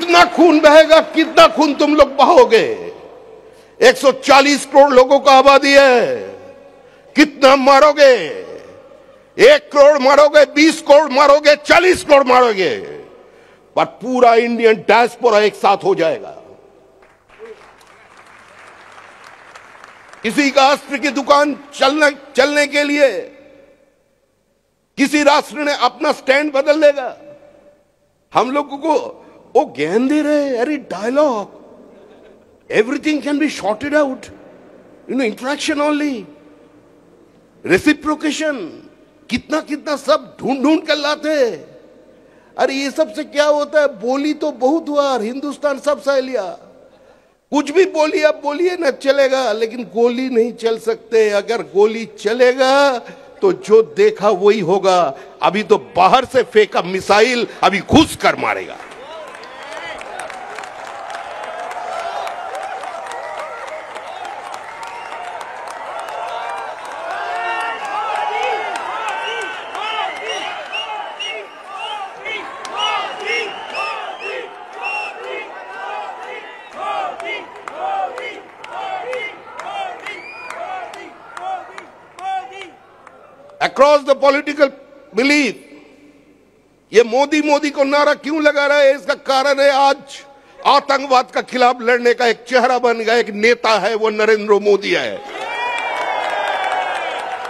कितना खून बहेगा, कितना खून तुम लोग बहाओगे? 140 करोड़ लोगों का आबादी है, कितना मारोगे? 1 करोड़ मारोगे, 20 करोड़ मारोगे, 40 करोड़ मारोगे, पर पूरा इंडियन डायस्पोरा एक साथ हो जाएगा। किसी राष्ट्र की दुकान चलने के लिए किसी राष्ट्र ने अपना स्टैंड बदल लेगा। हम लोगों को वो ज्ञान दे रहे, अरे dialogue, everything can be sorted out, interaction only, reciprocation, कितना कितना सब ढूंढ ढूंढ कर लाते। अरे ये सबसे क्या होता है? बोली तो बहुत हुआ, हिंदुस्तान सब सह लिया, कुछ भी बोलिए, अब बोलिए ना, चलेगा, लेकिन गोली नहीं चल सकते। अगर गोली चलेगा तो जो देखा वही होगा। अभी तो बाहर से फेंका मिसाइल अभी घुस कर मारेगा। अक्रॉस द पॉलिटिकल बिलीफ ये मोदी मोदी को नारा क्यों लगा रहा है? इसका कारण है आज आतंकवाद का खिलाफ लड़ने का एक चेहरा बन गया, एक नेता है, वो नरेंद्र मोदी है।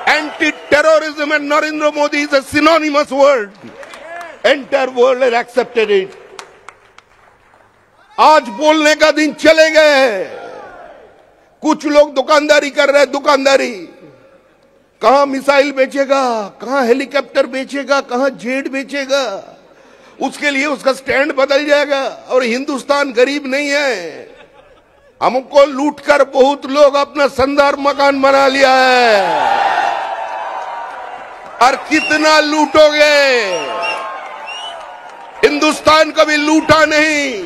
Anti terrorism and Narendra Modi is a synonymous word. Entire world has accepted it. आज बोलने का दिन चले गए। कुछ लोग दुकानदारी कर रहे हैं, दुकानदारी, कहां मिसाइल बेचेगा, कहां हेलीकॉप्टर बेचेगा, कहां जेट बेचेगा, उसके लिए उसका स्टैंड बदल जाएगा। और हिंदुस्तान गरीब नहीं है, हमको लूटकर बहुत लोग अपना शानदार मकान बना लिया है। और कितना लूटोगे? हिंदुस्तान कभी लूटा नहीं।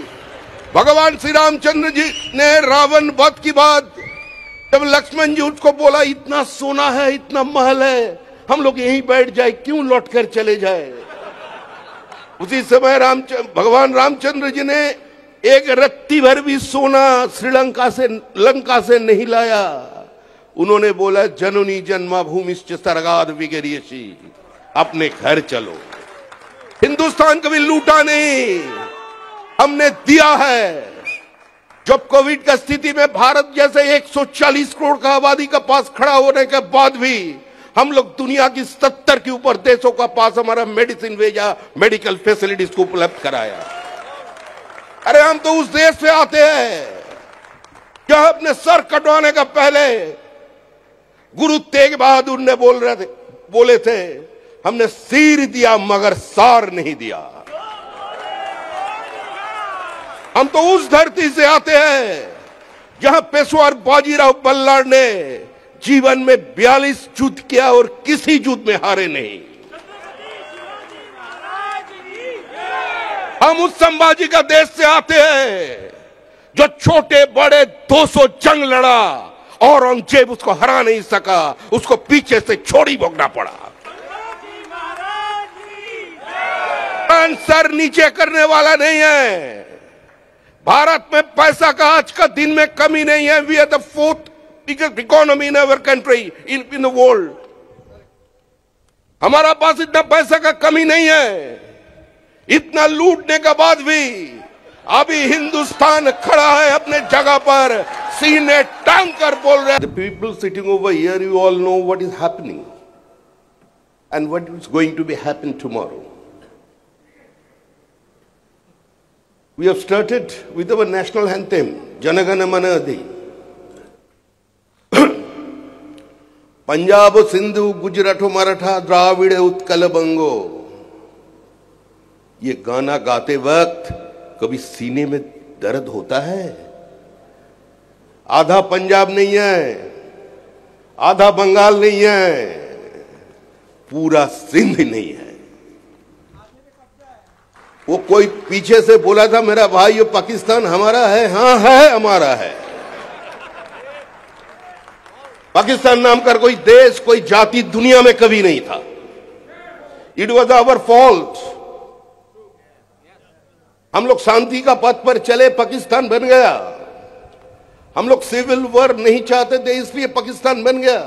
भगवान श्री रामचंद्र जी ने रावण वध की बात, जब लक्ष्मण जी उसको बोला, इतना सोना है, इतना महल है, हम लोग यहीं बैठ जाए, क्यों लौट कर चले जाए? उसी समय भगवान रामचंद्र जी ने एक रत्ती भर भी सोना श्रीलंका से, लंका से नहीं लाया। उन्होंने बोला, जननी जन्माभूमिश्च स्वर्गाद् विगर्यसि, अपने घर चलो। हिंदुस्तान कभी लूटा नहीं, हमने दिया है। जब कोविड का स्थिति में भारत जैसे 140 करोड़ का आबादी का पास खड़ा होने के बाद भी हम लोग दुनिया की 70 के ऊपर देशों का पास हमारा मेडिसिन भेजा, मेडिकल फैसिलिटीज को उपलब्ध कराया। अरे हम तो उस देश से आते हैं जहां अपने सर कटवाने का पहले गुरु तेग बहादुर ने बोले थे, हमने सिर दिया मगर सार नहीं दिया। हम तो उस धरती से आते हैं जहां पेशवार बाजीराव बल्लाळ ने जीवन में 42 युद्ध किया और किसी युद्ध में हारे नहीं। हम उस संभाजी का देश से आते हैं जो छोटे बड़े 200 जंग लड़ा, औरंगजेब उसको हरा नहीं सका, उसको पीछे से छोड़ी भोगना पड़ा। सर नीचे करने वाला नहीं है। भारत में पैसा का आज का दिन में कमी नहीं है। We are the 4th biggest economy in our country in the world। हमारा पास इतना पैसा का कमी नहीं है। इतना लूटने के बाद भी अभी हिंदुस्तान खड़ा है अपने जगह पर, सीने टांग कर बोल रहे हैं। The people sitting over here, you all know what is happening and what is going to be happen tomorrow। We have started with our national anthem, Jana Gana Mana Adi। Punjab Sindhu गुजरातो मराठा द्राविड़ उत्कल बंगो, ये गाना गाते वक्त कभी सीने में दर्द होता है? आधा पंजाब नहीं है, आधा बंगाल नहीं है, पूरा सिंध नहीं है। वो कोई पीछे से बोला था, मेरा भाई ये पाकिस्तान हमारा है। हाँ है, हमारा है। पाकिस्तान नाम का कोई देश, कोई जाति दुनिया में कभी नहीं था। It was our fault. हम लोग शांति का पथ पर चले, पाकिस्तान बन गया। हम लोग सिविल वॉर नहीं चाहते थे, इसलिए पाकिस्तान बन गया।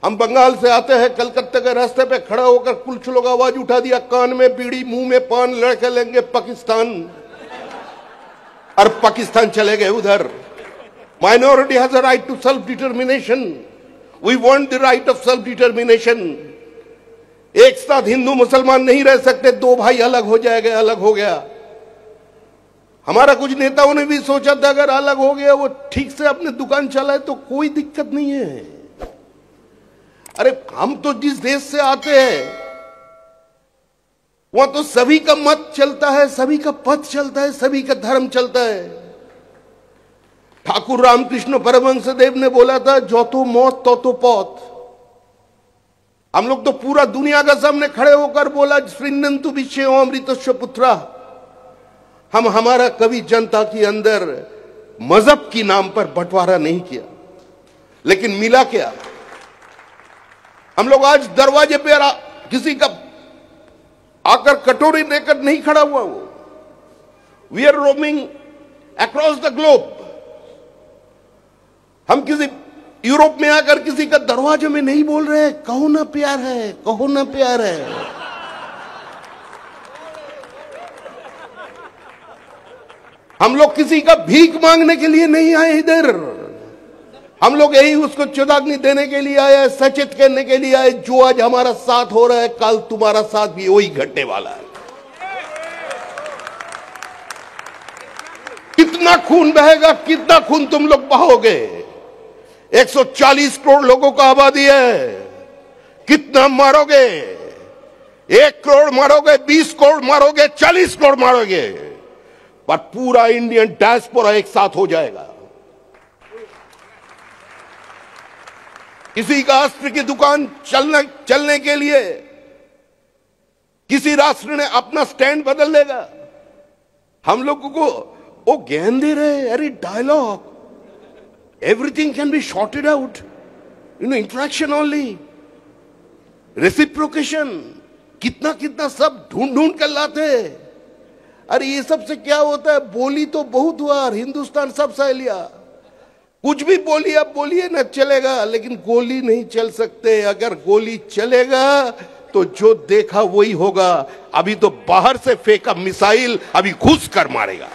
हम बंगाल से आते हैं, कलकत्ता के रास्ते पे खड़ा होकर कुछ लोग आवाज उठा दिया, कान में बीड़ी मुंह में पान, लड़के लेंगे पाकिस्तान, और पाकिस्तान चले गए उधर। Minority has a right to self determination, we want the right of self determination. एक साथ हिंदू मुसलमान नहीं रह सकते, दो भाई अलग हो जाएंगे, अलग हो गया। हमारा कुछ नेताओं ने भी सोचा था अगर अलग हो गया, वो ठीक से अपने दुकान चलाए तो कोई दिक्कत नहीं है। अरे हम तो जिस देश से आते हैं वहां तो सभी का मत चलता है, सभी का पथ चलता है, सभी का धर्म चलता है। ठाकुर रामकृष्ण परमहंसदेव ने बोला था, जो तो मौत तो पौत। हम लोग तो पूरा दुनिया का सामने खड़े होकर बोला, श्रीनंतु विषयो अमृतस्व पुत्रा। हम हमारा कभी जनता के अंदर मजहब की नाम पर बंटवारा नहीं किया, लेकिन मिला क्या? हम लोग आज दरवाजे पे किसी का आकर कटोरी लेकर नहीं खड़ा हुआ। वो we are roaming across the globe. हम किसी यूरोप में आकर किसी का दरवाजे में नहीं बोल रहे, कहो ना प्यार है, कहो ना प्यार है। हम लोग किसी का भीख मांगने के लिए नहीं आए इधर। हम लोग यही उसको चेतावनी देने के लिए आए, सचेत करने के लिए आए, जो आज हमारा साथ हो रहा है कल तुम्हारा साथ भी वही घटने वाला है। कितना खून बहेगा, कितना खून तुम लोग बहाओगे? 140 करोड़ लोगों का आबादी है, कितना मारोगे? 1 करोड़ मारोगे, 20 करोड़ मारोगे, 40 करोड़ मारोगे, पर पूरा इंडियन डायस्पोरा एक साथ हो जाएगा। किसी का अस्त्र की दुकान चलने के लिए किसी राष्ट्र ने अपना स्टैंड बदल लेगा। हम लोगों को वो ज्ञान दे रहे, अरे dialogue, everything can be sorted out, interaction only, reciprocation, कितना कितना सब ढूंढ ढूंढ कर लाते। अरे ये सब से क्या होता है? बोली तो बहुत हुआ, हिंदुस्तान सब सह लिया, कुछ भी बोलिए, अब बोलिए ना, चलेगा, लेकिन गोली नहीं चल सकते। अगर गोली चलेगा तो जो देखा वही होगा। अभी तो बाहर से फेंका मिसाइल अभी घुस कर मारेगा।